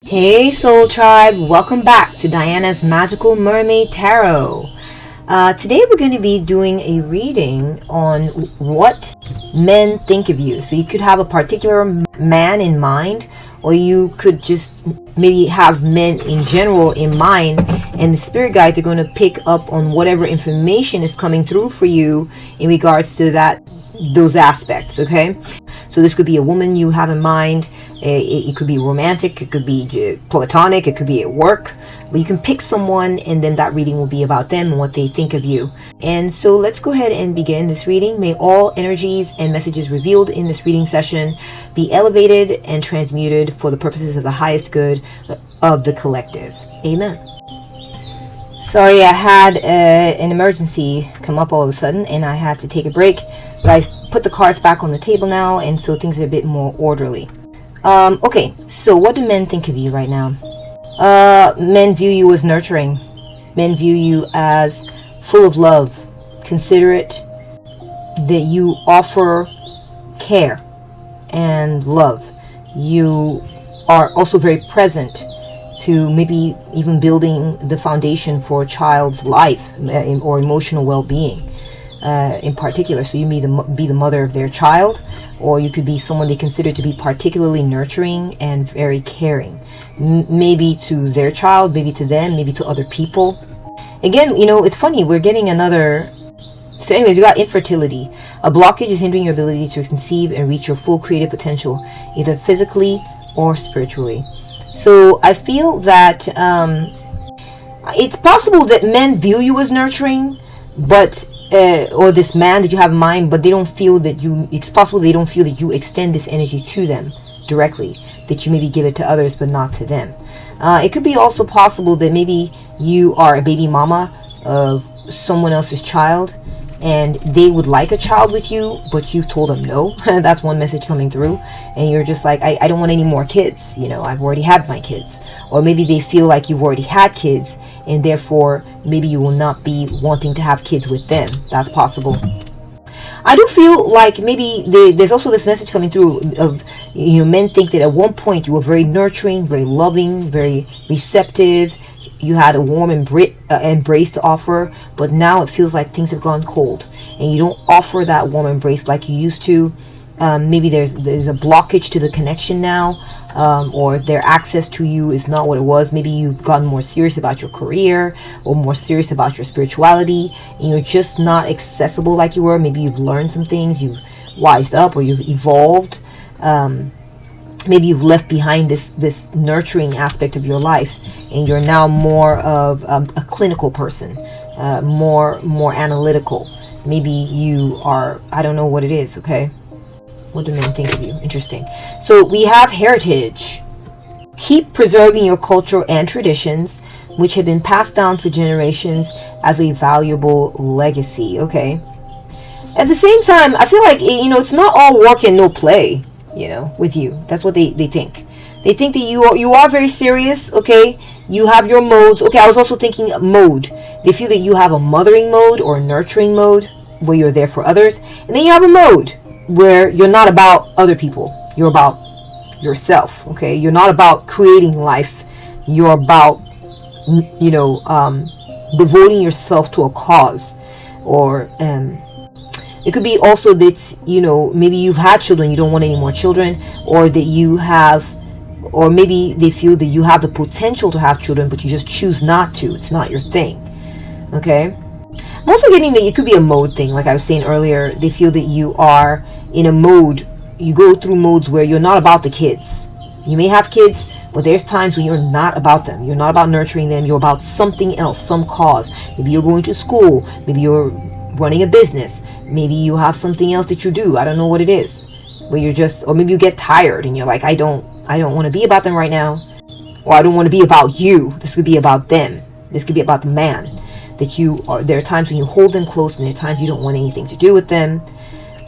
Hey Soul Tribe, welcome back to Diana's Magical Mermaid Tarot. Today we're going to be doing a reading on what men think of you. So you could have a particular man in mind, or you could just maybe have men in general in mind, and the spirit guides are going to pick up on whatever information is coming through for you in regards to those aspects, okay? So this could be a woman you have in mind. It could be romantic, it could be platonic, it could be at work. But you can pick someone, and then that reading will be about them and what they think of you. And so let's go ahead and begin this reading. May all energies and messages revealed in this reading session be elevated and transmuted for the purposes of the highest good of the collective. Amen. Sorry, I had an emergency come up all of a sudden, and I had to take a break. But I've put the cards back on the table now, and so things are a bit more orderly. Okay, so what do men think of you right now? Men view you as nurturing. Men view you as full of love, considerate, that you offer care and love. You are also very present to maybe even building the foundation for a child's life or emotional well-being in particular. So you may be the mother of their child, or you could be someone they consider to be particularly nurturing and very caring. Maybe to their child, maybe to them, maybe to other people. Again, it's funny, we're getting another... So anyways, we got infertility. A blockage is hindering your ability to conceive and reach your full creative potential, either physically or spiritually. So I feel that it's possible that men view you as nurturing, but or this man that you have in mind, but they don't feel that it's possible they don't feel that you extend this energy to them directly, that you maybe give it to others but not to them. It could be also possible that maybe you are a baby mama of someone else's child, and they would like a child with you, but you told them no. That's one message coming through, and you're just like, I don't want any more kids, I've already had my kids. Or maybe they feel like you've already had kids, and therefore maybe you will not be wanting to have kids with them. That's possible. I do feel like maybe there's also this message coming through of, men think that at one point you were very nurturing, very loving, very receptive. You had a warm embrace to offer, but now it feels like things have gone cold, and you don't offer that warm embrace like you used to. Maybe there's a blockage to the connection now, or their access to you is not what it was. Maybe you've gotten more serious about your career, or more serious about your spirituality, and you're just not accessible like you were. Maybe you've learned some things, you've wised up, or you've evolved. Maybe you've left behind this nurturing aspect of your life, and you're now more of a clinical person, more analytical. Maybe you are, I don't know what it is, okay? What do men think of you? Interesting. So we have heritage. Keep preserving your culture and traditions, which have been passed down for generations as a valuable legacy, okay? At the same time, I feel like, it's not all work and no play, with you. That's what they think. They think that you are very serious, okay? You have your modes. Okay, I was also thinking mode. They feel that you have a mothering mode or a nurturing mode where you're there for others. And then you have a mode where you're not about other people. You're about yourself, okay? You're not about creating life. You're about, devoting yourself to a cause. Or it could be also that, maybe you've had children, you don't want any more children, or that you have, or maybe they feel that you have the potential to have children, but you just choose not to. It's not your thing, okay? I'm also getting that it could be a mode thing. Like I was saying earlier, they feel that you are in a mode, you go through modes where you're not about the kids. You may have kids, but there's times when you're not about them. You're not about nurturing them. You're about something else, some cause. Maybe you're going to school. Maybe you're running a business. Maybe you have something else that you do. I don't know what it is. Where you're just, or maybe you get tired and you're like, I don't want to be about them right now. Or I don't want to be about you. This could be about them. This could be about the man. There are times when you hold them close, and there are times you don't want anything to do with them.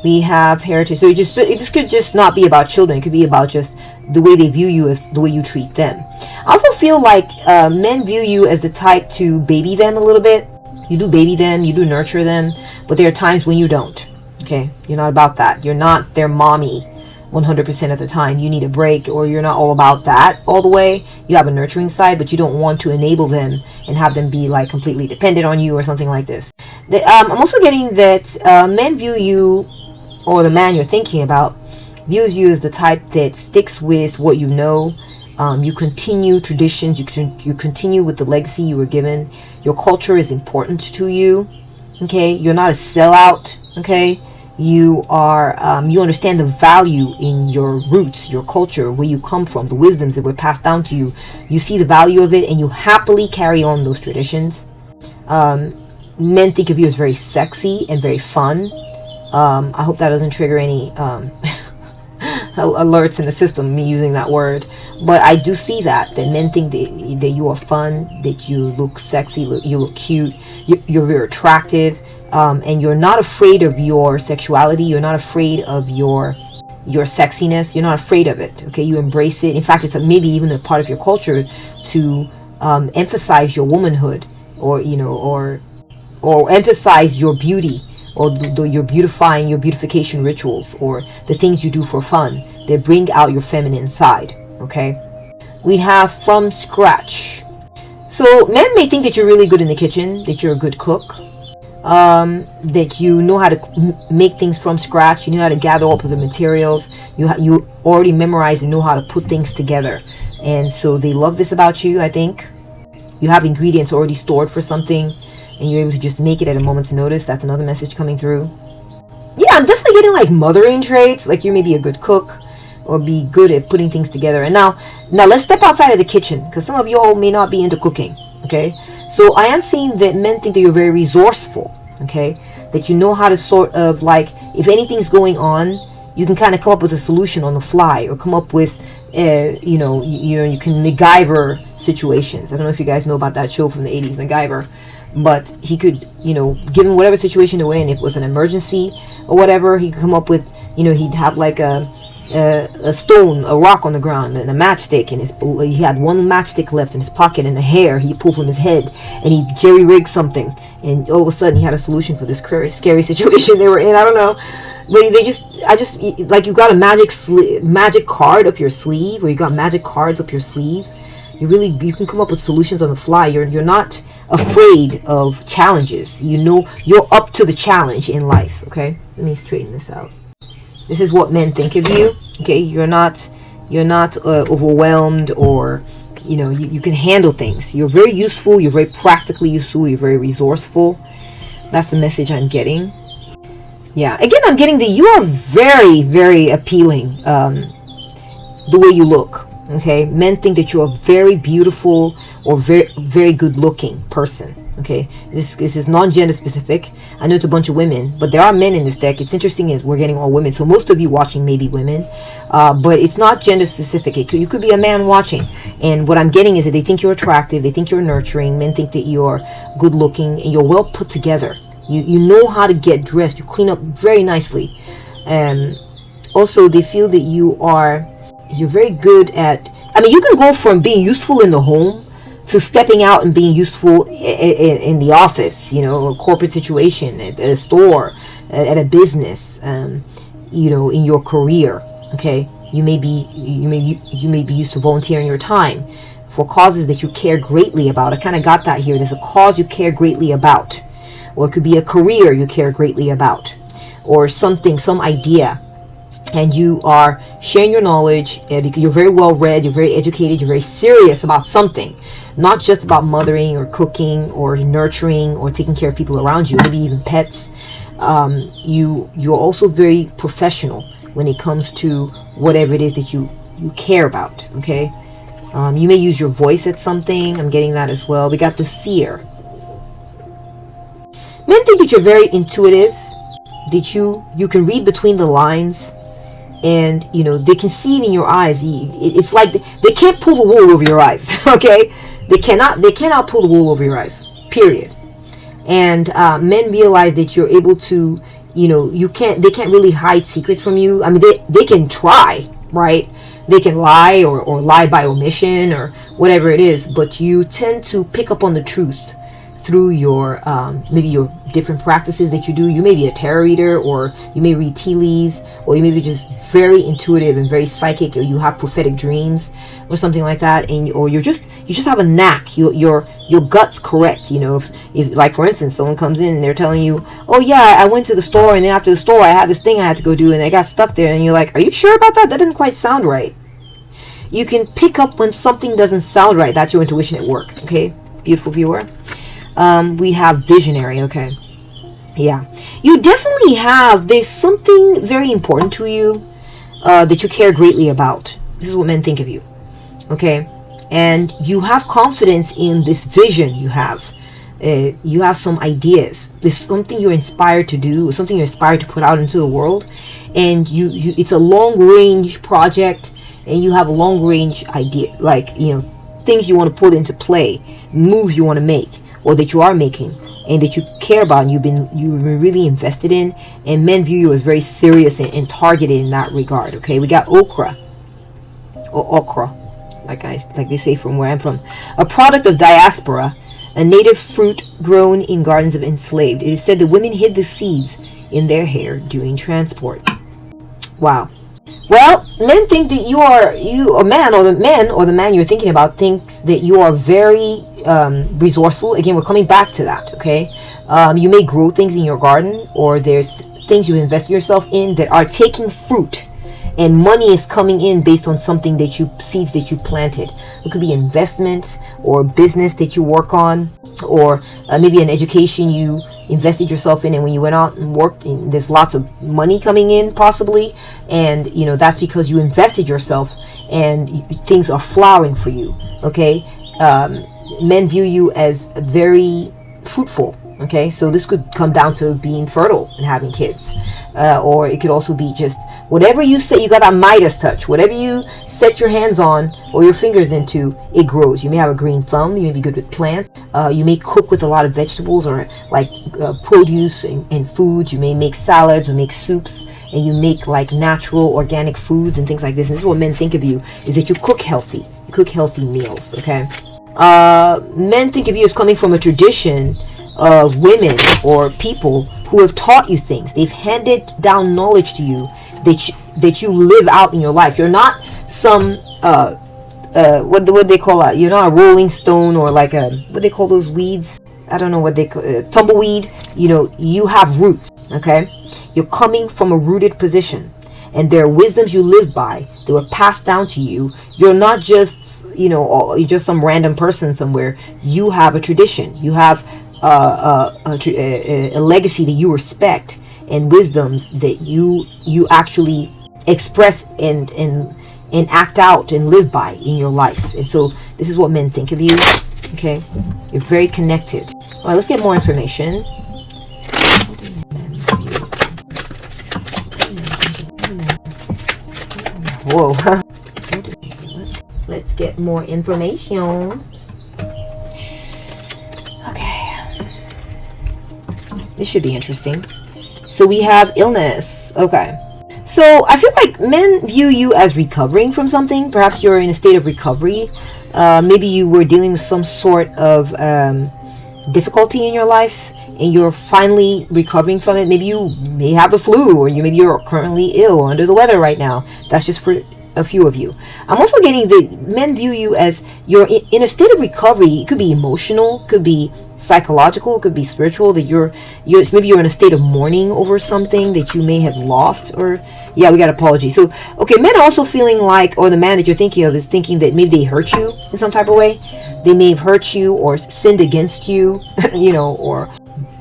We have heritage. So it could just not be about children. It could be about just the way they view you as the way you treat them. I also feel like men view you as the type to baby them a little bit. You do baby them, you do nurture them, but there are times when you don't. Okay, you're not about that. You're not their mommy. 100% of the time. You need a break, or you're not all about that all the way. You have a nurturing side, but you don't want to enable them and have them be like completely dependent on you or something like this. I'm also getting that men view you, or the man you're thinking about views you as the type that sticks with what you know. You continue traditions, you continue with the legacy you were given. Your culture is important to you. Okay, you're not a sellout. Okay, you are you understand the value in your roots, your culture, where you come from, the wisdoms that were passed down to you. You see the value of it, and you happily carry on those traditions. Men think of you as very sexy and very fun. I hope that doesn't trigger any alerts in the system, me using that word, but I do see that men think that you are fun, that you look sexy, you look cute, you're very attractive, and you're not afraid of your sexuality. You're not afraid of your sexiness. You're not afraid of it. Okay, you embrace it. In fact, it's maybe even a part of your culture to emphasize your womanhood, or or emphasize your beauty, or your beautification rituals, or the things you do for fun that bring out your feminine side. Okay, we have from scratch. So men may think that you're really good in the kitchen, that you're a good cook, that you know how to make things from scratch. You know how to gather up the materials. You already memorize and know how to put things together, and so they love this about you. I think you have ingredients already stored for something, and you're able to just make it at a moment's notice. That's another message coming through. Yeah, I'm definitely getting like mothering traits, like you may be a good cook or be good at putting things together. And now let's step outside of the kitchen, because some of you all may not be into cooking. Okay, so I am seeing that men think that you're very resourceful. Okay, that you know how to sort of, like, if anything's going on, you can kind of come up with a solution on the fly, or come up with you can MacGyver situations. I don't know if you guys know about that show from the 80s, MacGyver. But he could, given whatever situation they're in, if it was an emergency or whatever, he could come up with, he'd have like a stone, a rock on the ground, and a matchstick, and he had one matchstick left in his pocket, and a hair he pulled from his head, and he jerry-rigged something, and all of a sudden he had a solution for this scary situation they were in. I don't know, but I just like, you got a magic card up your sleeve, or you got magic cards up your sleeve. You can come up with solutions on the fly. You're not afraid of challenges. You're up to the challenge in life. Okay, let me straighten this out. This is what men think of you. Okay, you're not overwhelmed, or you can handle things. You're very useful. You're very practically useful. You're very resourceful. That's the message I'm getting. Yeah, again, I'm getting that you are very, very appealing. The way you look. Okay, men think that you're a very beautiful or very, very good looking person. Okay, this is non-gender specific. I know it's a bunch of women, but there are men in this deck. It's interesting is we're getting all women, so most of you watching may be women, but it's not gender specific. You could be a man watching, and what I'm getting is that they think you're attractive, they think you're nurturing. Men think that you're good looking and you're well put together. You know how to get dressed. You clean up very nicely, and also they feel that you're very good at, you can go from being useful in the home to stepping out and being useful in the office, a corporate situation, at a store, at a business, in your career. Okay, you may be used to volunteering your time for causes that you care greatly about. I kind of got that here. There's a cause you care greatly about, or it could be a career you care greatly about, or something, some idea. And you are sharing your knowledge, because you're very well read, you're very educated, you're very serious about something, not just about mothering or cooking or nurturing or taking care of people around you, maybe even pets. You're also very professional when it comes to whatever it is that you care about. Okay, you may use your voice at something. I'm getting that as well. We got the seer. Men think that you're very intuitive, that you can read between the lines. And they can see it in your eyes. It's like they can't pull the wool over your eyes. Okay, they cannot pull the wool over your eyes, period. And men realize that you're able to, they can't really hide secrets from you. They can try, right? They can lie or lie by omission or whatever it is, but you tend to pick up on the truth through your maybe your different practices that you do. You may be a tarot reader, or you may read tea leaves, or you may be just very intuitive and very psychic, or you have prophetic dreams or something like that, and or you just have a knack. Your gut's correct. You know, if like for instance someone comes in and they're telling you, oh yeah, I went to the store, and then after the store I had this thing I had to go do, and I got stuck there, and you're like, are you sure about that? That didn't quite sound right. You can pick up when something doesn't sound right. That's your intuition at work. Okay, beautiful viewer. We have visionary. Okay, yeah, you definitely have, there's something very important to you that you care greatly about. This is what men think of you. Okay, and you have confidence in this vision you have. You have some ideas. There's something you're inspired to do, something you're inspired to put out into the world, and you it's a long range project, and you have a long range idea, like, you know, things you want to put into play, moves you want to make, or that you are making, and that you care about, and you've been really invested in, and men view you as very serious and targeted in that regard. Okay, we got okra, or okra, like they say from where I'm from, a product of diaspora, a native fruit grown in gardens of enslaved. It is said that women hid the seeds in their hair during transport. Wow. Well, men think that the man you're thinking about thinks that you are very resourceful. Again, we're coming back to that, okay? You may grow things in your garden, or there's things you invest yourself in that are taking fruit, and money is coming in based on something seeds that you planted. It could be investments or business that you work on, or maybe an education you invested yourself in, and when you went out and worked, and there's lots of money coming in possibly, and you know that's because you invested yourself, and things are flowering for you. Okay, men view you as very fruitful. Okay, so this could come down to being fertile and having kids, or it could also be just whatever you say. You got that Midas touch. Whatever you set your hands on or your fingers into, it grows. You may have a green thumb. You may be good with plants. You may cook with a lot of vegetables, or like produce and foods. You may make salads or make soups, and you make like natural organic foods and things like this. And this is what men think of you, is that you cook healthy. You cook healthy meals. Okay, men think of you as coming from a tradition of women or people who have taught you things. They've handed down knowledge to you that you live out in your life. You're not some what they call it. You're not a rolling stone, or like a, what they call those weeds. I don't know what they call tumbleweed. You know, you have roots. Okay, you're coming from a rooted position, and there are wisdoms you live by that were passed down to you. You're not just, you know, you're just some random person somewhere. You have a tradition. You have a legacy that you respect, and wisdoms that you actually express and act out and live by in your life. And so this is what men think of you. Okay, you're very connected. All right, let's get more information. Whoa. Let's get more information. This should be interesting. So we have illness. Okay. So I feel like men view you as recovering from something. Perhaps you're in a state of recovery. Maybe you were dealing with some sort of difficulty in your life, and you're finally recovering from it. Maybe you may have the flu, or maybe you're currently ill or under the weather right now. That's just for a few of you. I'm also getting that men view you as you're in a state of recovery. It could be emotional, could be psychological, it could be spiritual, that you're maybe you're in a state of mourning over something that you may have lost. Or yeah, we got apology. So okay, men are also feeling like, or the man that you're thinking of is thinking that maybe they hurt you in some type of way. They may have hurt you or sinned against you, you know, or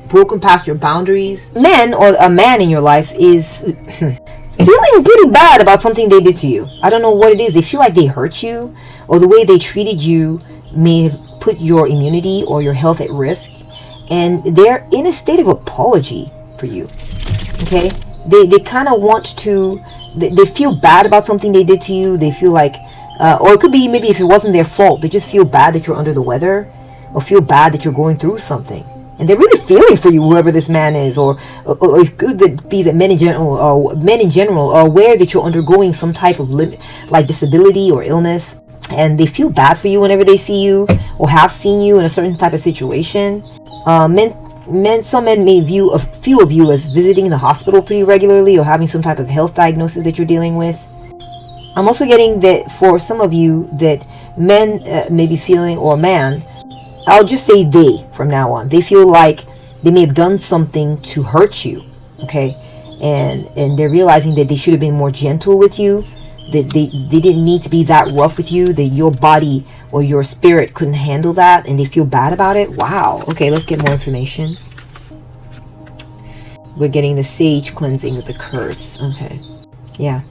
broken past your boundaries. Men, or a man in your life, is feeling pretty bad about something they did to you. I don't know what it is. They feel like they hurt you, or the way they treated you may have put your immunity or your health at risk, and they're in a state of apology for you. Okay, they kind of want to, they feel bad about something they did to you. They feel like or it could be maybe if it wasn't their fault, they just feel bad that you're under the weather, or feel bad that you're going through something, and they're really feeling for you, whoever this man is. Or it could be that men in general are aware that you're undergoing some type of like disability or illness, and they feel bad for you whenever they see you or have seen you in a certain type of situation. Some men may view a few of you as visiting the hospital pretty regularly or having some type of health diagnosis that you're dealing with. I'm also getting that for some of you that men may be feeling, or man, I'll just say they from now on. They feel like they may have done something to hurt you, okay? And they're realizing that they should have been more gentle with you, that they didn't need to be that rough with you, that your body or your spirit couldn't handle that, and they feel bad about it. Wow. Okay, let's get more information. We're getting the sage cleansing with the curse. Okay. Yeah.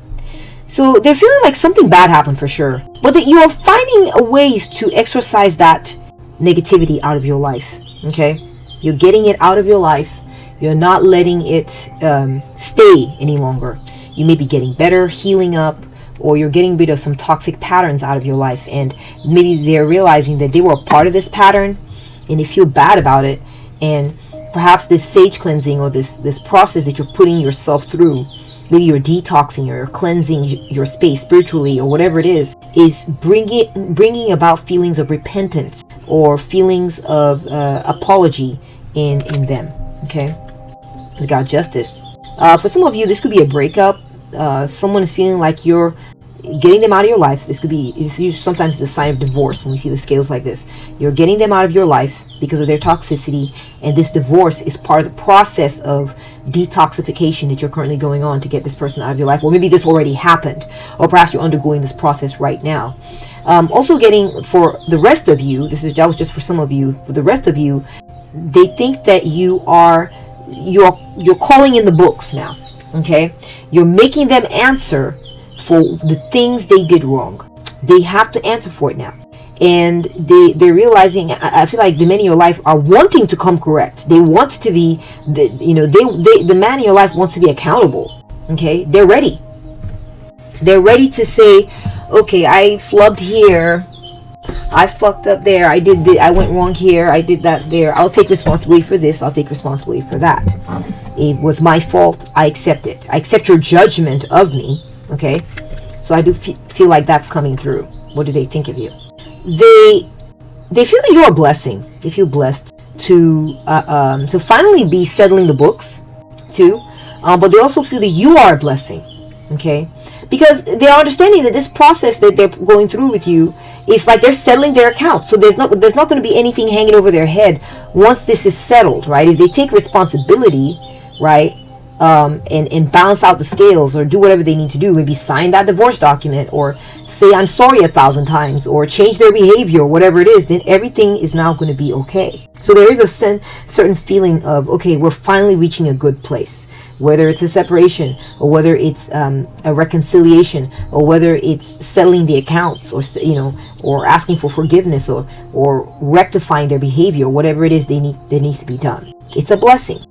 So they're feeling like something bad happened for sure, but that you are finding ways to exorcise that negativity out of your life. Okay. You're getting it out of your life. You're not letting it stay any longer. You may be getting better, healing up, or you're getting rid of some toxic patterns out of your life. And maybe they're realizing that they were a part of this pattern and they feel bad about it. And perhaps this sage cleansing or this process that you're putting yourself through, maybe you're detoxing or you're cleansing your space spiritually or whatever it is bringing about feelings of repentance or feelings of apology in them. Okay. We got justice. For some of you, this could be a breakup. Someone is feeling like you're getting them out of your life. This could be, sometimes it's a sign of divorce when we see the scales like this. You're getting them out of your life because of their toxicity, and this divorce is part of the process of detoxification that you're currently going on to get this person out of your life. Or maybe this already happened, or perhaps you're undergoing this process right now. Also getting, for the rest of you, that was just for some of you, for the rest of you, they think that you're calling in the books now. Okay, you're making them answer for the things they did wrong. They have to answer for it now, and they're realizing. I feel like the men in your life are wanting to come correct. They want to be the man in your life wants to be accountable. Okay, they're ready. They're ready to say, okay, I flubbed here, I fucked up there, I went wrong here, I did that there. I'll take responsibility for this. I'll take responsibility for that. It was my fault. I accept it. I accept your judgment of me. Okay, so I do feel like that's coming through. What do they think of you? They feel that you're a blessing. They feel blessed to finally be settling the books too, but they also feel that you are a blessing. Okay, because they're understanding that this process that they're going through with you is like they're settling their accounts. So there's not going to be anything hanging over their head once this is settled, right? If they take responsibility, right, and balance out the scales or do whatever they need to do, maybe sign that divorce document or say I'm sorry 1,000 times or change their behavior or whatever it is, then everything is now going to be okay. So there is a certain feeling of, okay, we're finally reaching a good place. Whether it's a separation or whether it's a reconciliation or whether it's settling the accounts or asking for forgiveness or rectifying their behavior, whatever it is that needs to be done. It's a blessing.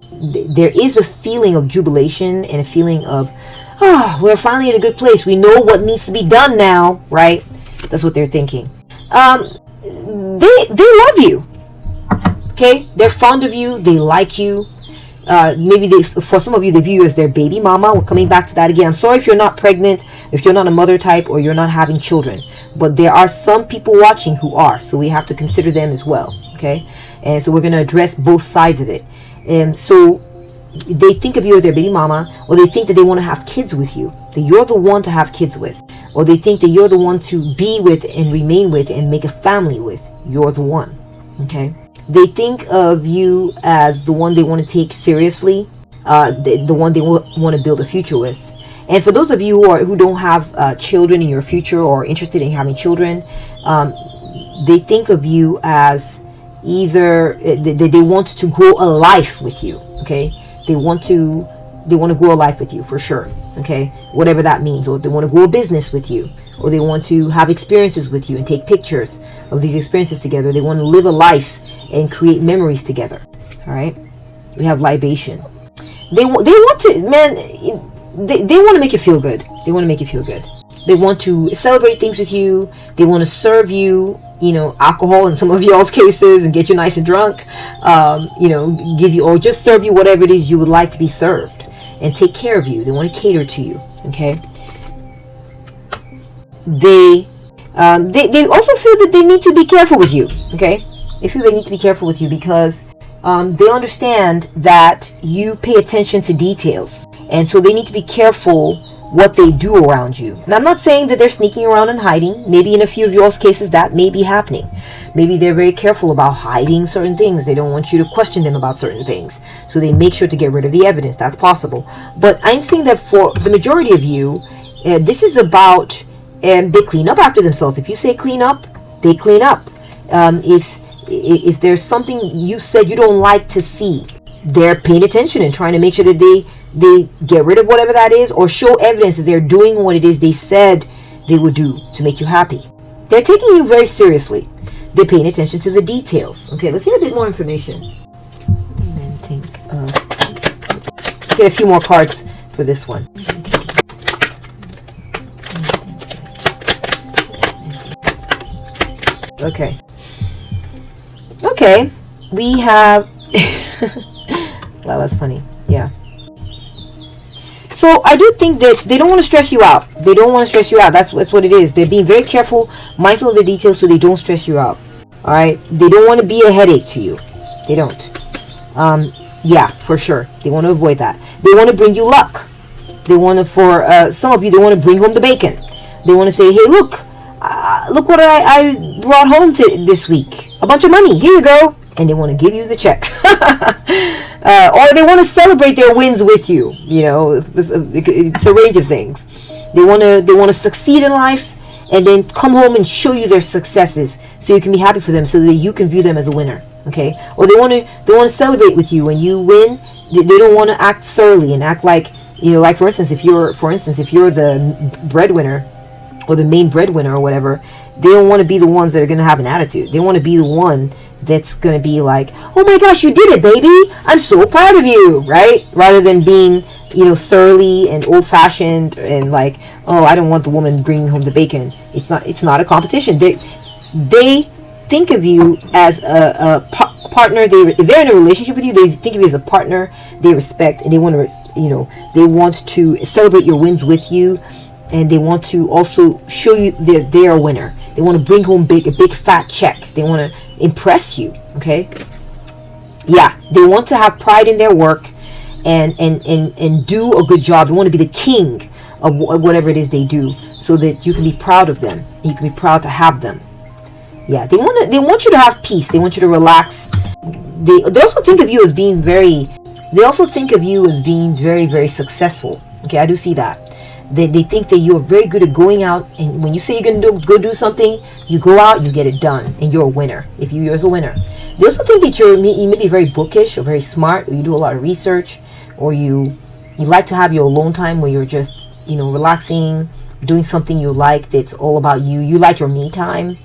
There is a feeling of jubilation and a feeling of, we're finally in a good place. We know what needs to be done now, right? That's what they're thinking. They love you. Okay? They're fond of you. They like you. Maybe for some of you, they view you as their baby mama. We're coming back to that again. I'm sorry if you're not pregnant, if you're not a mother type, or you're not having children. But there are some people watching who are. So we have to consider them as well. Okay? And so we're going to address both sides of it. And so they think of you as their baby mama, or they think that they want to have kids with you. That you're the one to have kids with. Or they think that you're the one to be with and remain with and make a family with. You're the one. Okay? They think of you as the one they want to take seriously, the one they want to build a future with. And for those of you who don't have children in your future or interested in having children, they think of you as either they want to grow a life with you. Okay, they want to grow a life with you for sure. Okay, whatever that means, or they want to grow a business with you, or they want to have experiences with you and take pictures of these experiences together. They want to live a life and create memories together. All right, we have libation. They want to, man. They want to make you feel good. They want to make you feel good. They want to celebrate things with you. They want to serve you, alcohol in some of y'all's cases, and get you nice and drunk. Give you, or just serve you whatever it is you would like to be served, and take care of you. They want to cater to you. Okay. They also feel that they need to be careful with you. Okay. They feel they need to be careful with you because they understand that you pay attention to details, and so they need to be careful what they do around you. And I'm not saying that they're sneaking around and hiding. Maybe in a few of y'all's cases that may be happening. Maybe they're very careful about hiding certain things. They don't want you to question them about certain things, so they make sure to get rid of the evidence. That's possible. But I'm saying that for the majority of you, this is about they clean up after themselves. If you say clean up, they clean up. If there's something you said you don't like to see, they're paying attention and trying to make sure that they get rid of whatever that is, or show evidence that they're doing what it is they said they would do to make you happy. They're taking you very seriously. They're paying attention to the details. Okay, let's get a bit more information. Let's get a few more cards for this one. Okay, we have wow, that's funny. Yeah, so I do think that they don't want to stress you out. They don't want to stress you out. That's what it is. They're being very careful, mindful of the details, so they don't stress you out. All right, they don't want to be a headache to you. They don't. Yeah, for sure, they want to avoid that. They want to bring you luck. They want to, for some of you, they want to bring home the bacon. They want to say, hey, look what I brought home this week. A bunch of money. Here you go. And they want to give you the check. Or they want to celebrate their wins with you. You know, it's a range of things. They want to succeed in life, and then come home and show you their successes, so you can be happy for them, so that you can view them as a winner. Okay? Or they want to celebrate with you when you win. They don't want to act surly and act like, you know, like for instance, if you're the breadwinner, or the main breadwinner or whatever, they don't want to be the ones that are going to have an attitude. They want to be the one that's going to be like, oh my gosh, you did it, baby. I'm so proud of you, right? Rather than being, you know, surly and old-fashioned and like, oh, I don't want the woman bringing home the bacon. It's not a competition. They think of you as a partner. If they're in a relationship with you, they think of you as a partner they respect, and they want to celebrate your wins with you. And they want to also show you they're a winner. They want to bring home a big fat check. They want to impress you. Okay. Yeah, they want to have pride in their work and do a good job. They want to be the king of whatever it is they do, so that you can be proud of them and you can be proud to have them. Yeah, they want you to have peace. They want you to relax. They also think of you as being very. They also think of you as being very, very successful. Okay, I do see that. They think that you're very good at going out, and when you say you're going to go do something, you go out, you get it done, and you're a winner. If you're a winner. They also think that you may be very bookish or very smart, or you do a lot of research, or you like to have your alone time where you're just, you know, relaxing, doing something you like that's all about you. You like your me time.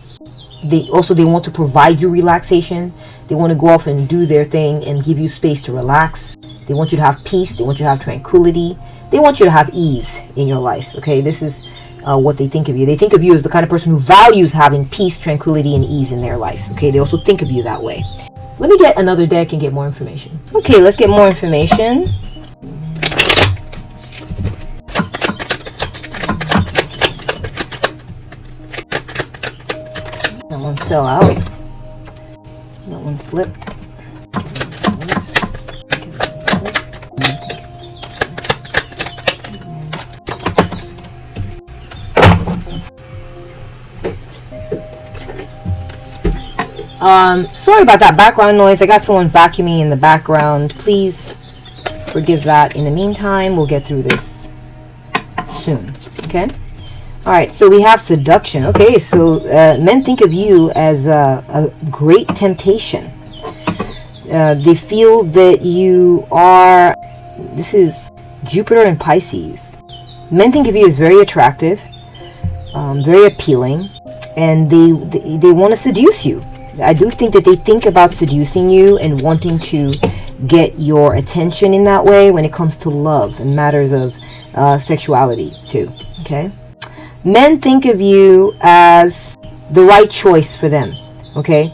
They want to provide you relaxation. They want to go off and do their thing and give you space to relax. They want you to have peace. They want you to have tranquility. They want you to have ease in your life. Okay, this is what they think of you. They think of you as the kind of person who values having peace, tranquility, and ease in their life. Okay, they also think of you that way. Let me get another deck and get more information. Okay, let's get more information. That one fell out. That one flipped. Sorry about that background noise. I got someone vacuuming in the background. Please forgive that. In the meantime, we'll get through this soon. Okay? Alright, so we have seduction. Okay, so men think of you as a great temptation. They feel that you are... This is Jupiter and Pisces. Men think of you as very attractive, very appealing, and they want to seduce you. I do think that they think about seducing you and wanting to get your attention in that way when it comes to love and matters of sexuality too. Okay, men think of you as the right choice for them. Okay,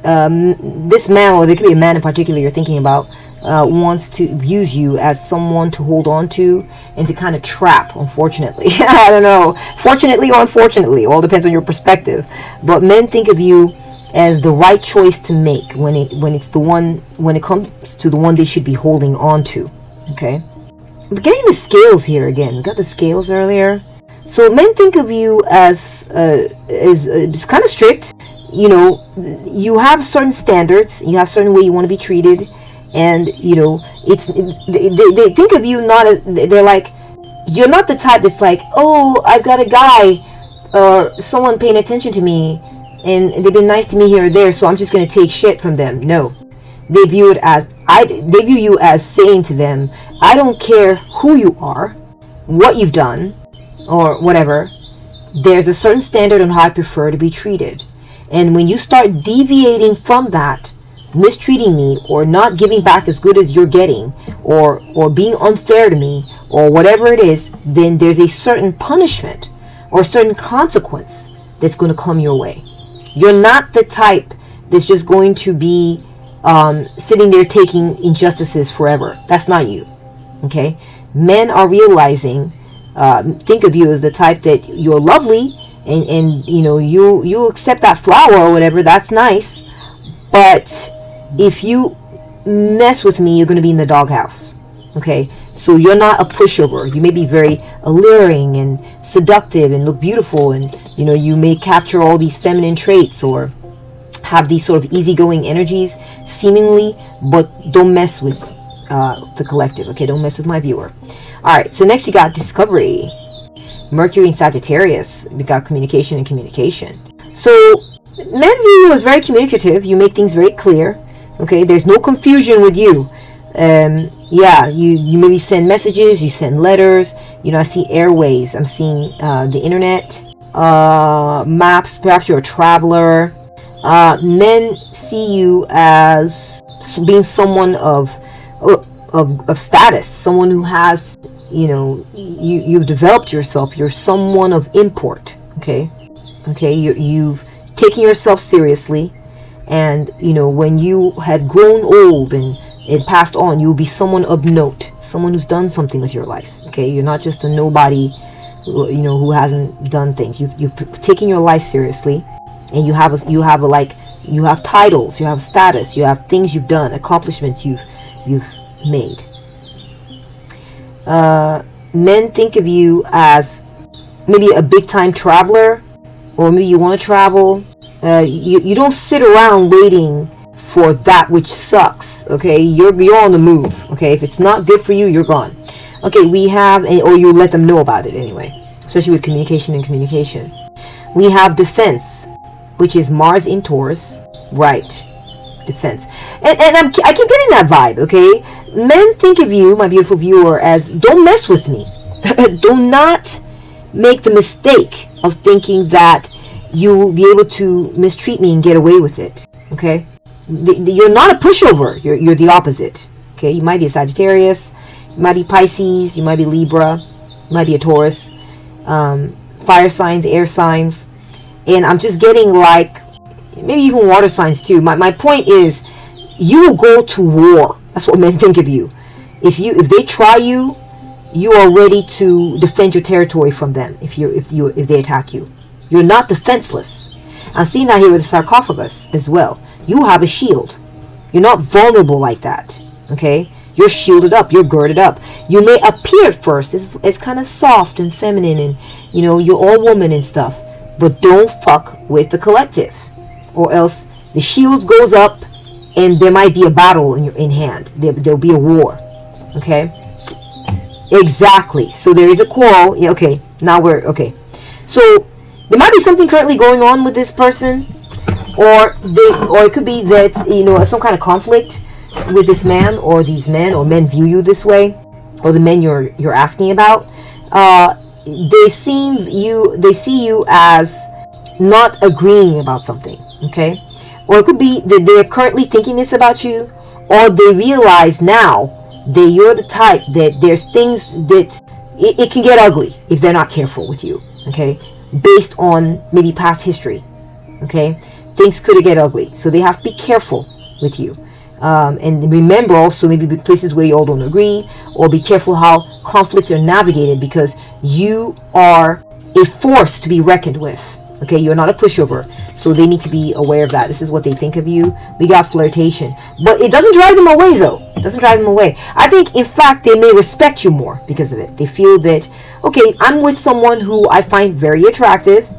this man, or there could be a man in particular you're thinking about, wants to use you as someone to hold on to and to kind of trap, unfortunately. I don't know, fortunately or unfortunately, all depends on your perspective. But men think of you as the right choice to make when it comes to the one they should be holding on to. Okay, but getting the scales here again. We got the scales earlier. So men think of you as it's kind of strict. You know, you have certain standards. You have certain way you want to be treated, and you know they think of you not as, they're like, you're not the type that's like, oh, I've got a guy or someone paying attention to me and they've been nice to me here or there, so I'm just going to take shit from them. No, they view you as saying to them, I don't care who you are, what you've done, or whatever. There's a certain standard on how I prefer to be treated. And when you start deviating from that, mistreating me or not giving back as good as you're getting, or being unfair to me, or whatever it is, then there's a certain punishment or certain consequence that's going to come your way. You're not the type that's just going to be sitting there taking injustices forever. That's not you. Okay? Men are realizing, think of you as the type that you're lovely, and you know, you accept that flower or whatever. That's nice, but if you mess with me, you're going to be in the doghouse. Okay, so you're not a pushover. You may be very alluring and seductive and look beautiful, and you know, you may capture all these feminine traits or have these sort of easygoing energies seemingly, but don't mess with the collective. Okay, don't mess with my viewer. All right, so next we got discovery. Mercury in Sagittarius. We got communication and communication. So men view you as very communicative. You make things very clear. Okay, there's no confusion with you. Yeah, you maybe send messages, you send letters. You know, I see airways. I'm seeing the internet, maps. Perhaps you're a traveler. Men see you as being someone of status, someone who has, you know, you've developed yourself. You're someone of import. Okay, you've taken yourself seriously, and you know, when you had grown old and it passed on, you'll be someone of note, someone who's done something with your life. Okay, you're not just a nobody, you know, who hasn't done things. You've taken your life seriously, and you have titles, you have status, you have things you've done, accomplishments you've made. Men think of you as maybe a big time traveler, or maybe you want to travel. You don't sit around waiting for that which sucks. Okay, you're on the move. Okay, if it's not good for you, you're gone. Okay, we have, or you let them know about it anyway, especially with communication and communication. We have defense, which is Mars in Taurus. Right, defense. And I keep getting that vibe. Okay, men think of you, my beautiful viewer, as don't mess with me. Do not make the mistake of thinking that you'll be able to mistreat me and get away with it. Okay, you're not a pushover. You're the opposite. Okay, you might be a Sagittarius, you might be Pisces, you might be Libra, you might be a Taurus, fire signs, air signs, and I'm just getting like maybe even water signs too. My point is, you will go to war. That's what men think of you. If they try you, you are ready to defend your territory from them. If they attack you, you're not defenseless. I'm seeing that here with the sarcophagus as well. You have a shield. You're not vulnerable like that. Okay, you're shielded up. You're girded up. You may appear at first as kind of soft and feminine, and you know, you're all woman and stuff. But don't fuck with the collective, or else the shield goes up and there might be a battle in hand. There'll be a war. Okay, exactly. So there is a quarrel. Yeah, okay, now we're okay. So there might be something currently going on with this person, or it could be that, you know, some kind of conflict with this man or these men, or men view you this way, or the men you're asking about. They see you as not agreeing about something. Okay, or it could be that they're currently thinking this about you, or they realize now that you're the type that there's things that it can get ugly if they're not careful with you. Okay, based on maybe past history. Okay, things could get ugly, so they have to be careful with you. And remember also, maybe places where you all don't agree, or be careful how conflicts are navigated, because you are a force to be reckoned with. Okay, you're not a pushover, so they need to be aware of that. This is what they think of you. We got flirtation, but it doesn't drive them away though. It doesn't drive them away. I think, in fact, they may respect you more because of it. They feel that, okay, I'm with someone who I find very attractive,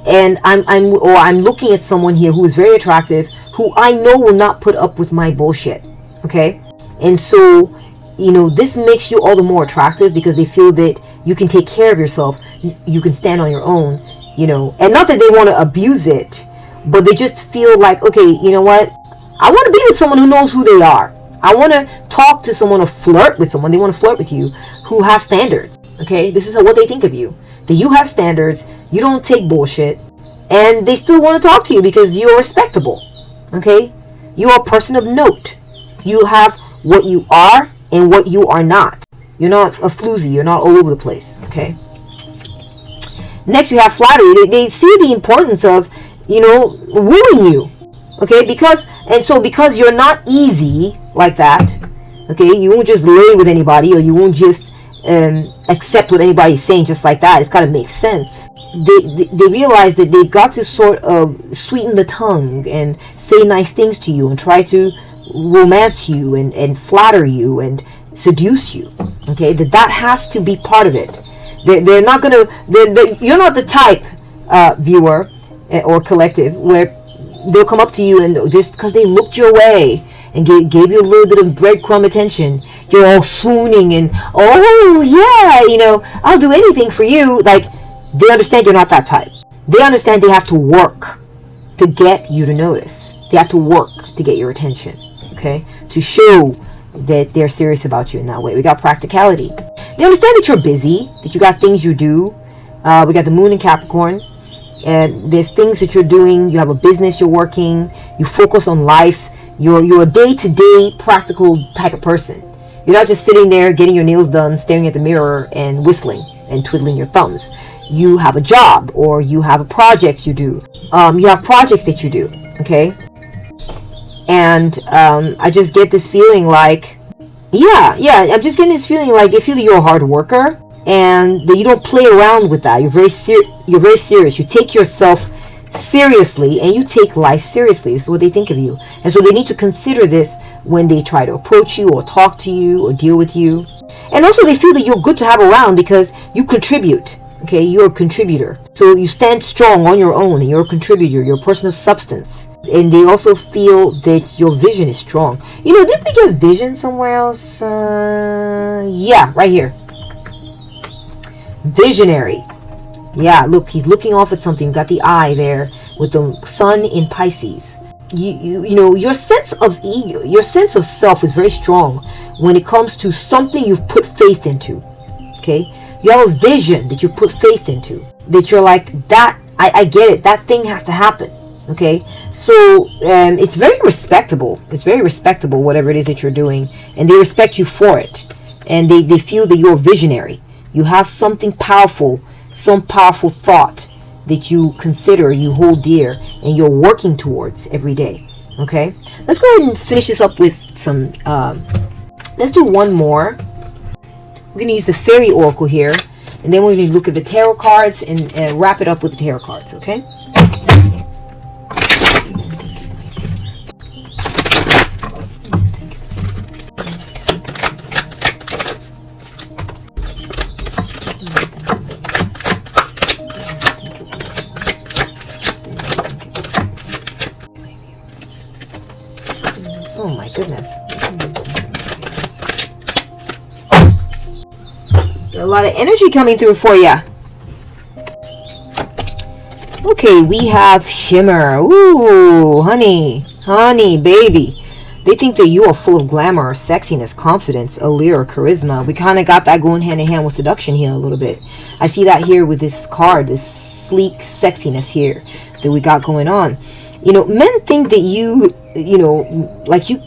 and I'm looking at someone here who is very attractive, who I know will not put up with my bullshit. Okay, and so, you know, this makes you all the more attractive because they feel that you can take care of yourself. You can stand on your own. You know, and not that they want to abuse it, but they just feel like, okay, you know what? I want to be with someone who knows who they are. I want to talk to someone or flirt with someone. They want to flirt with you who has standards. Okay, this is what they think of you. That you have standards, you don't take bullshit, and they still want to talk to you because you're respectable. Okay, you are a person of note. You have what you are and what you are not. You're not a floozy. You're not all over the place. Okay. Next, we have flattery. They see the importance of, you know, wooing you. Okay, because you're not easy like that. Okay, you won't just lay with anybody, or you won't just accept what anybody's saying just like that. It's got to make sense. They realize that they've got to sort of sweeten the tongue and say nice things to you and try to romance you and flatter you and seduce you. Okay, that has to be part of it. They're not gonna. You're not the type, viewer or collective, where they'll come up to you and just because they looked your way and gave you a little bit of breadcrumb attention, you're all swooning and, oh yeah, you know, I'll do anything for you. Like, they understand you're not that type. They understand they have to work to get you to notice. They have to work to get your attention. Okay, to show that they're serious about you in that way. We got practicality. They understand that you're busy, that you got things you do. We got the moon in Capricorn, and there's things that you're doing. You have a business you're working. You focus on life. You're a day-to-day practical type of person. You're not just sitting there getting your nails done, staring at the mirror and whistling and twiddling your thumbs. You have a job, or you have a project you do. You have projects that you do. Okay, and I just get this feeling like, I'm just getting this feeling like they feel that you're a hard worker and that you don't play around with that. You're very serious. You take yourself seriously and you take life seriously. This is what they think of you. And so they need to consider this when they try to approach you or talk to you or deal with you. And also they feel that you're good to have around because you contribute. Okay, you're a contributor. So you stand strong on your own and you're a contributor. You're a person of substance. And they also feel that your vision is strong. You know, did we get vision somewhere else? Yeah, right here. Visionary. Yeah, look, he's looking off at something. Got the eye there with the sun in Pisces. You know, your sense of ego, your sense of self is very strong when it comes to something you've put faith into. Okay? You have a vision that you put faith into. That you're like, that, I get it. That thing has to happen. Okay? So, it's very respectable. It's very respectable, whatever it is that you're doing. And they respect you for it. And they feel that you're a visionary. You have something powerful, some powerful thought that you consider, you hold dear, and you're working towards every day. Okay? Let's go ahead and finish this up with some, let's do one more. We're going to use the Fairy Oracle here. And then we're going to look at the tarot cards and wrap it up with the tarot cards. Okay? Oh my goodness. Got a lot of energy coming through for you. Okay, we have Shimmer. Ooh, honey, baby. They think that you are full of glamour, sexiness, confidence, allure, charisma. We kind of got that going hand in hand with seduction here a little bit. I see that here with this card, this sleek sexiness here that we got going on. You know, men think that you know, like you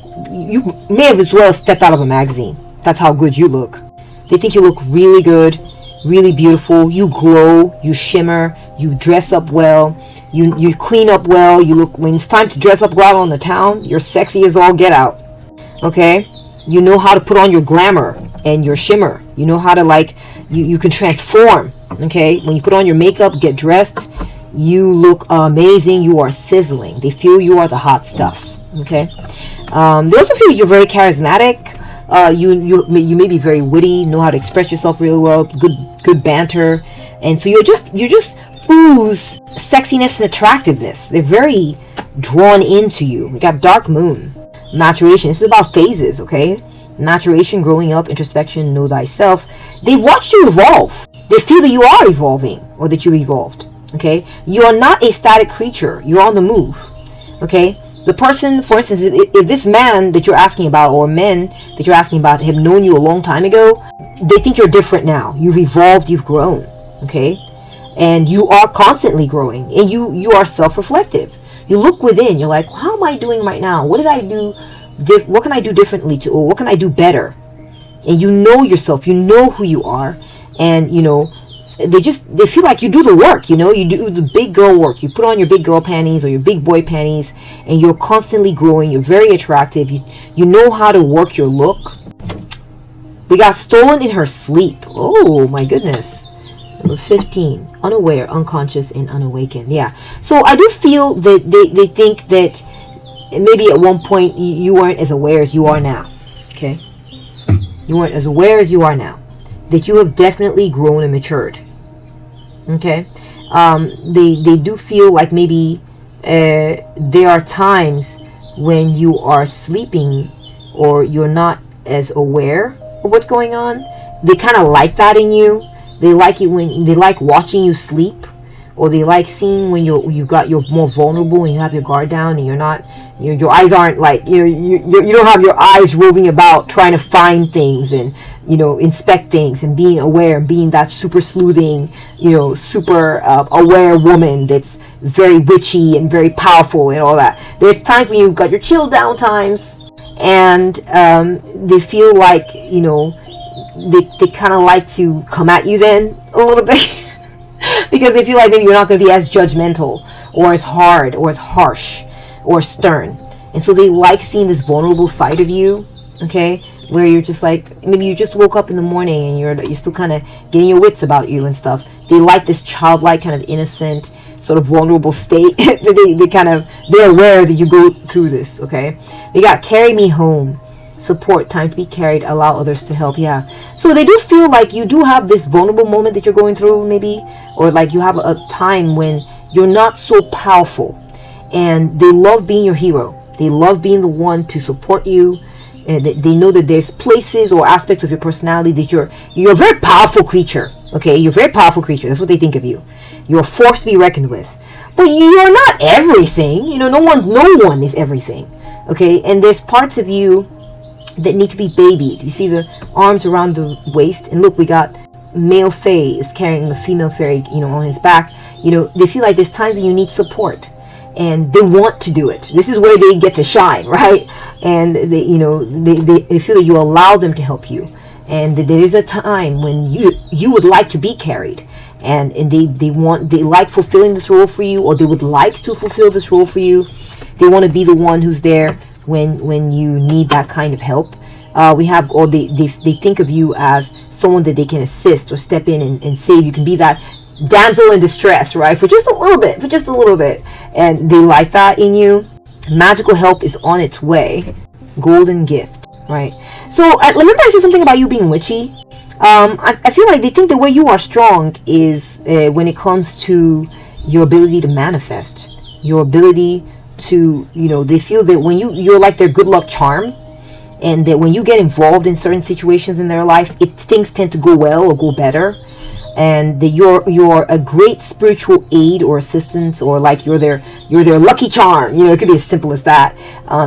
may have as well stepped out of a magazine. That's how good you look. They think you look really good, really beautiful. You glow, you shimmer, you dress up well, you clean up well. You look, when it's time to dress up, go out on the town, you're sexy as all get out. Okay? You know how to put on your glamour. and your shimmer. You know how to like, you can transform. Okay, when you put on your makeup, get dressed, you look amazing. You are sizzling. They feel you are the hot stuff. Okay, they also feel you're very charismatic. You may be very witty, know how to express yourself really well, good banter, and so you just ooze sexiness and attractiveness. They're very drawn into you. We got dark moon, maturation. This is about phases, okay? Maturation, growing up, introspection, know thyself. They've watched you evolve. They feel that you are evolving, or that you evolved. Okay, you are not a static creature. You're on the move. Okay. The person, for instance, if this man that you're asking about, or men that you're asking about, have known you a long time ago, they think you're different now. You've evolved, you've grown, okay? And you are constantly growing, and you are self-reflective. You look within, you're like, how am I doing right now? What did I do? What can I do differently or what can I do better? And you know yourself, you know who you are, and you know, they feel like you do the work. You know, you do the big girl work. You put on your big girl panties or your big boy panties, and you're constantly growing. You're very attractive. You know how to work your look. We got stolen in her sleep. Oh my goodness. Number 15, unaware, unconscious, and unawakened. Yeah, so I do feel that they think that maybe at one point you weren't as aware as you are now. Okay, you weren't as aware as you are now. That you have definitely grown and matured. Okay, they do feel like maybe there are times when you are sleeping or you're not as aware of what's going on. They kind of like that in you. They like it when they like watching you sleep, or they like seeing when you're more vulnerable and you have your guard down and you're not, your eyes aren't like, you don't have your eyes roving about trying to find things and inspect things and being aware and being that super sleuthing, super aware woman that's very witchy and very powerful and all that. There's times when you've got your chill down times, and they feel like they kind of like to come at you then a little bit. Because they feel like maybe you're not going to be as judgmental or as hard or as harsh or stern. And so they like seeing this vulnerable side of you, okay? Where you're just like, maybe you just woke up in the morning and you're still kind of getting your wits about you and stuff. They like this childlike, kind of innocent, sort of vulnerable state. They're aware that you go through this, okay? We got carry me home. Support, time to be carried, allow others to help. Yeah, so they do feel like you do have this vulnerable moment that you're going through, maybe, or like you have a time when you're not so powerful, and they love being your hero. They love being the one to support you, and they know that there's places or aspects of your personality that you're a very powerful creature. Okay, you're a very powerful creature. That's what they think of you. You're a force to be reckoned with, but you're not everything. No one is everything. Okay, and there's parts of you that need to be babied. You see the arms around the waist, and look, we got male fae is carrying the female fairy, on his back. They feel like there's times when you need support, and they want to do it. This is where they get to shine, right? And they feel that you allow them to help you, and there's a time when you would like to be carried, and they like fulfilling this role for you, or they would like to fulfill this role for you. They want to be the one who's there when you need that kind of help. They think of you as someone that they can assist or step in and save. You can be that damsel in distress, right? For just a little bit. And they like that in you. Magical help is on its way. Golden gift, right? So remember I said something about you being witchy? I feel like they think the way you are strong is when it comes to your ability to manifest, your ability to, they feel that when you're like their good luck charm, and that when you get involved in certain situations in their life, things tend to go well or go better, and that you're a great spiritual aid or assistance, or like you're their lucky charm. It could be as simple as that.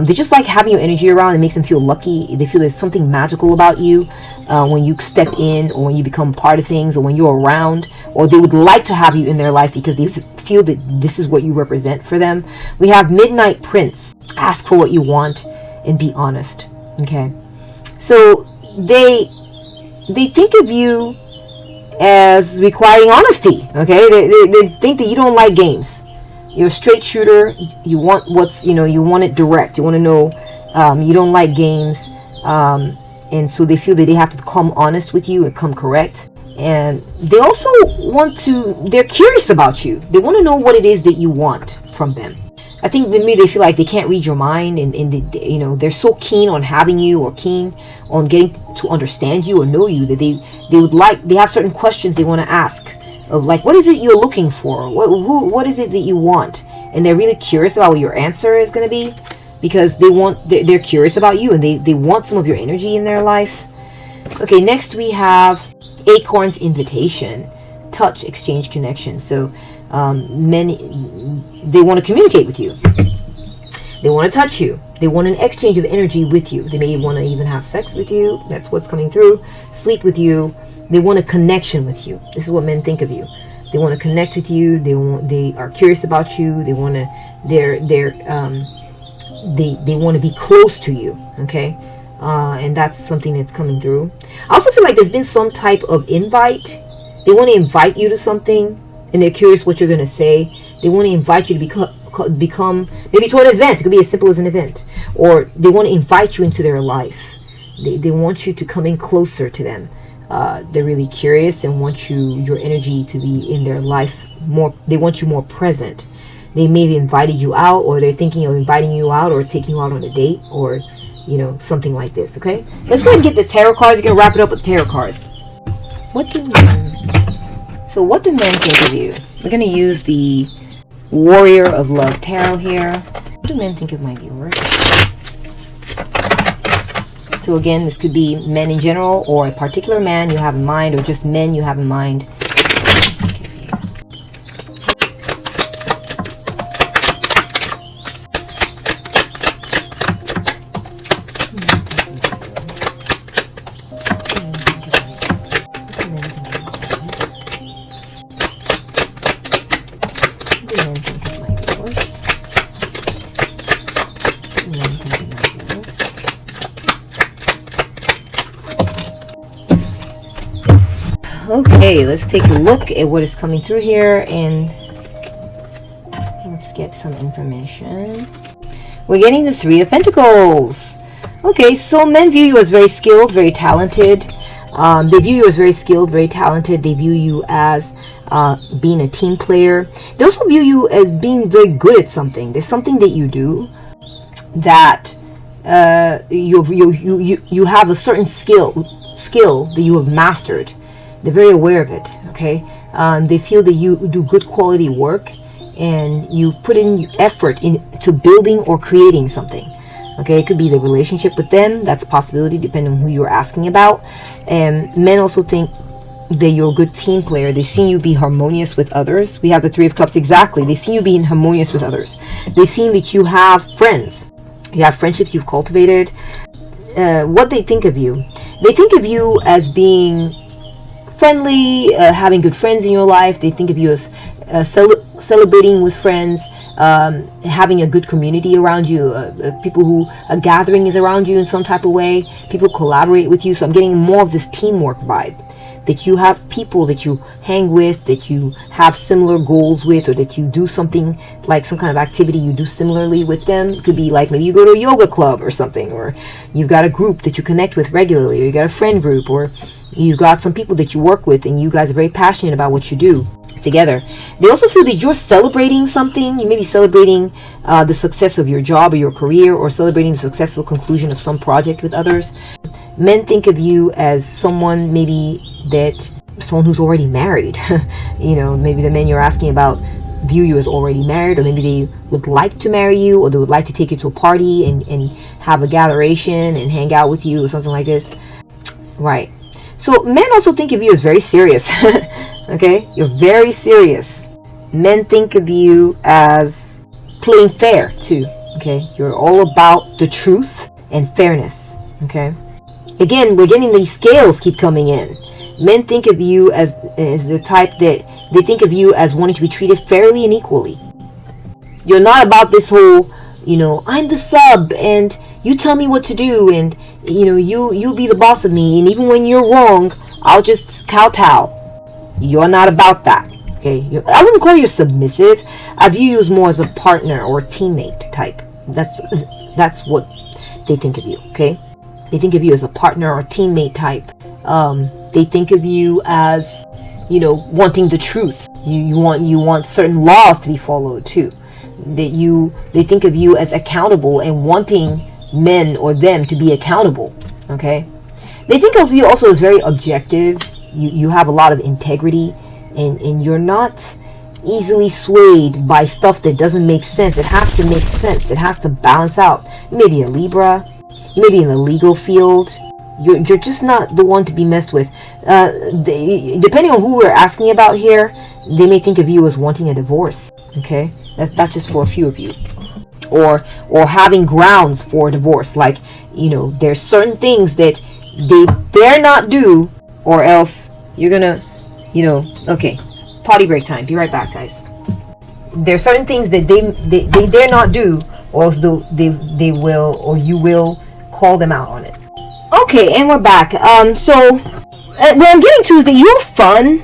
They just like having your energy around. It makes them feel lucky. They feel there's something magical about you when you step in, or when you become part of things, or when you're around, or they would like to have you in their life because they feel that this is what you represent for them. We have Midnight Prince. Ask for what you want and be honest. Okay, so they think of you as requiring honesty. Okay, they think that you don't like games. You're a straight shooter. You want you want it direct. You want to know. You don't like games. and so they feel that they have to become honest with you and come correct. And they also they're curious about you. They want to know what it is that you want from them. I think maybe they feel like they can't read your mind, and they're so keen on having you, or keen on getting to understand you or know you, that they have certain questions they want to ask, of like, what is it you're looking for? What is it that you want? And they're really curious about what your answer is going to be, because they're curious about you, and they want some of your energy in their life. Okay, next we have Acorn's Invitation. Touch, exchange, connection. So they want to communicate with you. They want to touch you. They want an exchange of energy with you. They may want to even have sex with you. That's what's coming through. Sleep with you. They want a connection with you. This is what men think of you. They want to connect with you. They are curious about you. They want to they want to be close to you. Okay, and that's something that's coming through. I also feel like there's been some type of invite. They want to invite you to something, and they're curious what you're going to say. They want to invite you to become maybe to an event. It could be as simple as an event, or they want to invite you into their life. They want you to come in closer to them. They're really curious and want your energy to be in their life more. They want you more present. They may have invited you out, or they're thinking of inviting you out, or taking you out on a date, or something like this. Okay, let's go ahead and get the tarot cards. You can wrap it up with tarot cards. What do men think of you? We're going to use the Warrior of Love Tarot here. What do men think of my viewers? So again, this could be men in general, or a particular man you have in mind, or just men you have in mind. Okay, let's take a look at what is coming through here, and let's get some information. We're getting the Three of Pentacles. Okay, so men view you as very skilled, very talented. They view you as very skilled, very talented. They view you as being a team player. They also view you as being very good at something. There's something that you do that you have a certain skill that you have mastered. They're very aware of it. Okay, they feel that you do good quality work, and you put in effort into building or creating something. Okay, it could be the relationship with them. That's a possibility depending on who you're asking about. And men also think that you're a good team player. They see you be harmonious with others. We have the Three of Cups. Exactly. They see you being harmonious with others. They see that you have friends. You have friendships you've cultivated. What they think of you. They think of you as being friendly, having good friends in your life. They think of you as celebrating with friends, having a good community around you, people who a gathering is around you in some type of way. People collaborate with you. So I'm getting more of this teamwork vibe, that you have people that you hang with, that you have similar goals with, or that you do something like some kind of activity you do similarly with them. It could be like maybe you go to a yoga club or something, or you've got a group that you connect with regularly, or you got a friend group, or you got some people that you work with, and you guys are very passionate about what you do together. They also feel that you're celebrating something. You may be celebrating the success of your job or your career, or celebrating the successful conclusion of some project with others. Men think of you as someone someone who's already married. Maybe the men you're asking about view you as already married, or maybe they would like to marry you, or they would like to take you to a party and have a gatheration and hang out with you, or something like this. Right. So men also think of you as very serious. Okay, you're very serious. Men think of you as playing fair too. Okay, you're all about the truth and fairness. Okay, again, we're getting these scales keep coming in. Men think of you as the type that they think of you as wanting to be treated fairly and equally. You're not about this whole, I'm the sub and you tell me what to do, and you'll be the boss of me, and even when you're wrong, I'll just kowtow. You're not about that. Okay, I wouldn't call you submissive. I view you as more as a partner or a teammate type. That's what they think of you. Okay, They think of you as a partner or teammate type. They think of you as, wanting the truth. You want certain laws to be followed too. They think of you as accountable and wanting men or them to be accountable. Okay. They think of you also as very objective. You have a lot of integrity, and you're not easily swayed by stuff that doesn't make sense. It has to make sense. It has to balance out. You may be a Libra. You may be in the legal field. You're just not the one to be messed with. Depending on who we're asking about here, they may think of you as wanting a divorce. Okay, that's just for a few of you, or having grounds for divorce. Like, there's certain things that they dare not do, or else you're gonna, okay. Potty break time. Be right back, guys. There are certain things that they dare not do, or else they will, or you will call them out on it. Okay, and we're back. So what I'm getting to is that you're fun.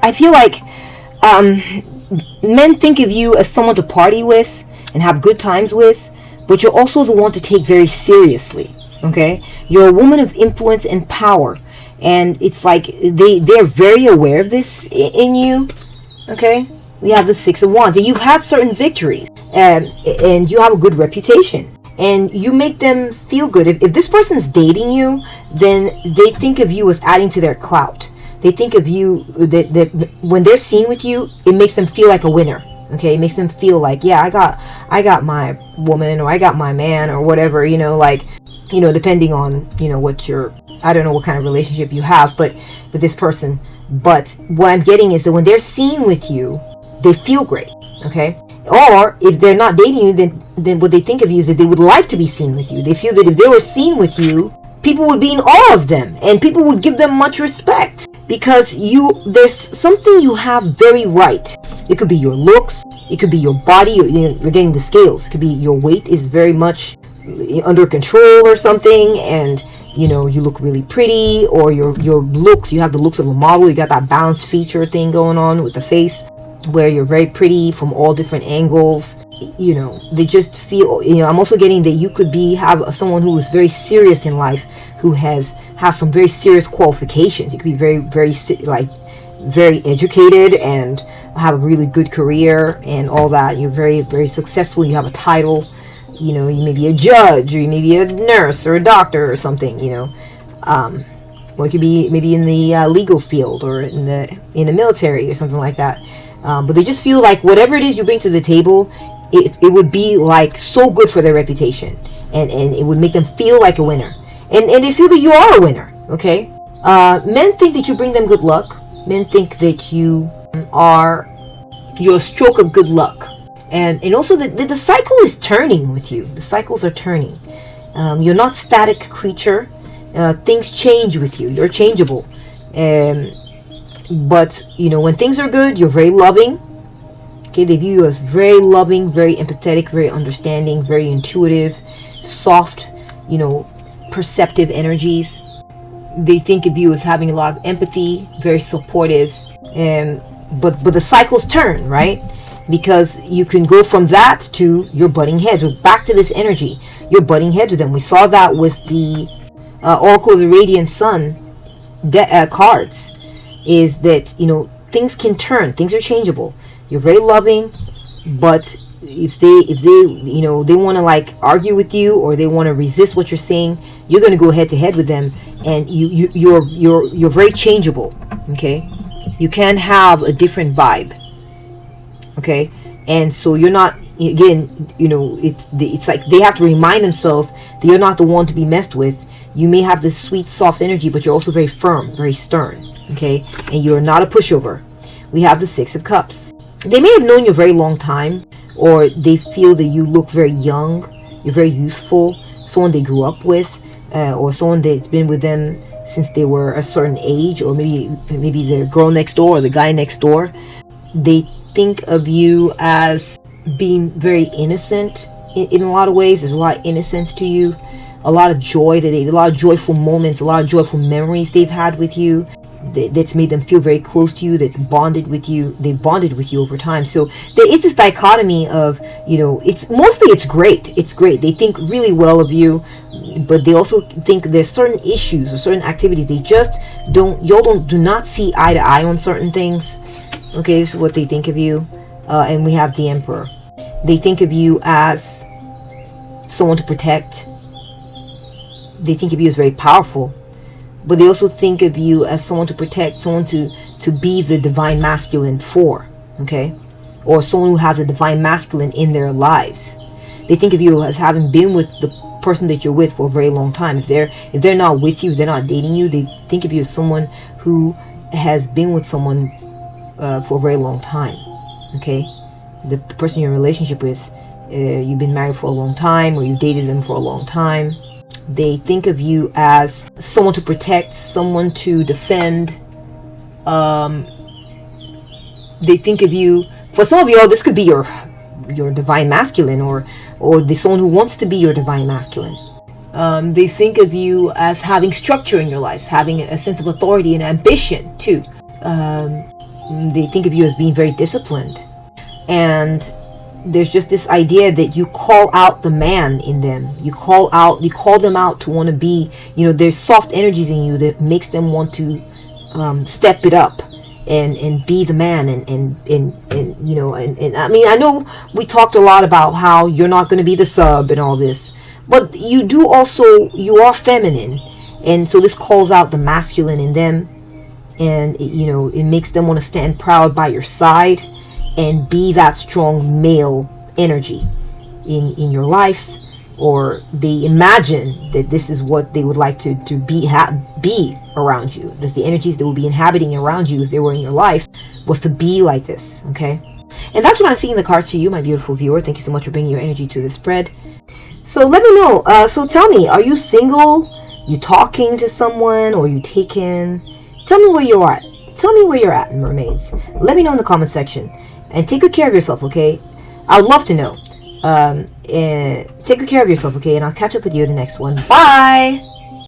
I feel like men think of you as someone to party with and have good times with, but you're also the one to take very seriously. Okay, you're a woman of influence and power. And it's like they're very aware of this in you. Okay, we have the Six of Wands, and you've had certain victories, and you have a good reputation, and you make them feel good. If this person's dating you, then they think of you as adding to their clout. They think of you that when they're seen with you, it makes them feel like a winner. Okay, it makes them feel like, yeah, I got my woman, or I got my man, or whatever. Depending on what your, I don't know what kind of relationship you have, but with this person. But what I'm getting is that when they're seen with you, they feel great. Okay. Or if they're not dating you, then what they think of you is that they would like to be seen with you. They feel that if they were seen with you, people would be in awe of them, and people would give them much respect, because there's something you have very right. It could be your looks. It could be your body. You're getting the scales. It could be your weight is very much under control or something, and you look really pretty, or your looks, you have the looks of a model. You got that balanced feature thing going on with the face, where you're very pretty from all different angles. They just feel, I'm also getting that you could have someone who is very serious in life, who has some very serious qualifications. You could be very, very very educated and have a really good career and all that. You're very, very successful. You have a title. You may be a judge, or you may be a nurse or a doctor or something. Well, it could be maybe in the legal field, or in the military or something like that. But they just feel like whatever it is you bring to the table, it would be like so good for their reputation, and it would make them feel like a winner, and they feel that you are a winner. Okay, men think that you bring them good luck. Men think that you are your stroke of good luck. And also the cycle is turning with you. The cycles are turning. You're not static creature. Things change with you. You're changeable. But when things are good, you're very loving. Okay, they view you as very loving, very empathetic, very understanding, very intuitive, soft, perceptive energies. They think of you as having a lot of empathy, very supportive. But the cycles turn, right? Because you can go from that to you're butting heads. We're back to this energy. You're butting heads with them. We saw that with the Oracle of the Radiant Sun cards. Is that things can turn. Things are changeable. You're very loving, but if they they want to argue with you, or they want to resist what you're saying, you're going to go head to head with them, and you're very changeable. Okay, you can have a different vibe. Okay, and so you're not, again, it's like they have to remind themselves that you're not the one to be messed with. You may have this sweet, soft energy, but you're also very firm, very stern. Okay, and you're not a pushover. We have the Six of Cups. They may have known you a very long time, or they feel that you look very young. You're very youthful. Someone they grew up with, or someone that's been with them since they were a certain age, or maybe the girl next door or the guy next door. They think of you as being very innocent in a lot of ways. There's a lot of innocence to you, a lot of joy a lot of joyful moments, a lot of joyful memories they've had with you. that's made them feel very close to you, that's bonded with you, they bonded with you over time. So there is this dichotomy of, it's great, they think really well of you, but they also think there's certain issues or certain activities they just do not see eye to eye on certain things. Okay, this is what they think of you. And we have the Emperor. They think of you as someone to protect. They think of you as very powerful, but they also think of you as someone to protect, someone to be the divine masculine for, okay? Or someone who has a divine masculine in their lives. They think of you as having been with the person that you're with for a very long time. If they're not with you, if they're not dating you, they think of you as someone who has been with someone for a very long time, okay? The person you're in a relationship with, you've been married for a long time, or you dated them for a long time. They think of you as someone to protect, someone to defend. They think of you, for some of you, this could be your divine masculine, or someone who wants to be your divine masculine. They think of you as having structure in your life, having a sense of authority and ambition too. They think of you as being very disciplined. And there's just this idea that you call out the man in them. You call them out to want to be, there's soft energies in you that makes them want to step it up and be the man. And I mean, I know we talked a lot about how you're not going to be the sub and all this, but you are feminine. And so this calls out the masculine in them. And, it makes them want to stand proud by your side and be that strong male energy in your life. Or they imagine that this is what they would like to be around you. That's the energies that will be inhabiting around you if they were in your life, was to be like this, okay? And that's what I'm seeing in the cards for you, my beautiful viewer. Thank you so much for bringing your energy to this spread. So let me know. So tell me, are you single? You talking to someone? Or you taken? Tell me where you're at. Tell me where you're at, mermaids. Let me know in the comment section. And take good care of yourself, okay? I'd love to know. Take good care of yourself, okay? And I'll catch up with you in the next one. Bye!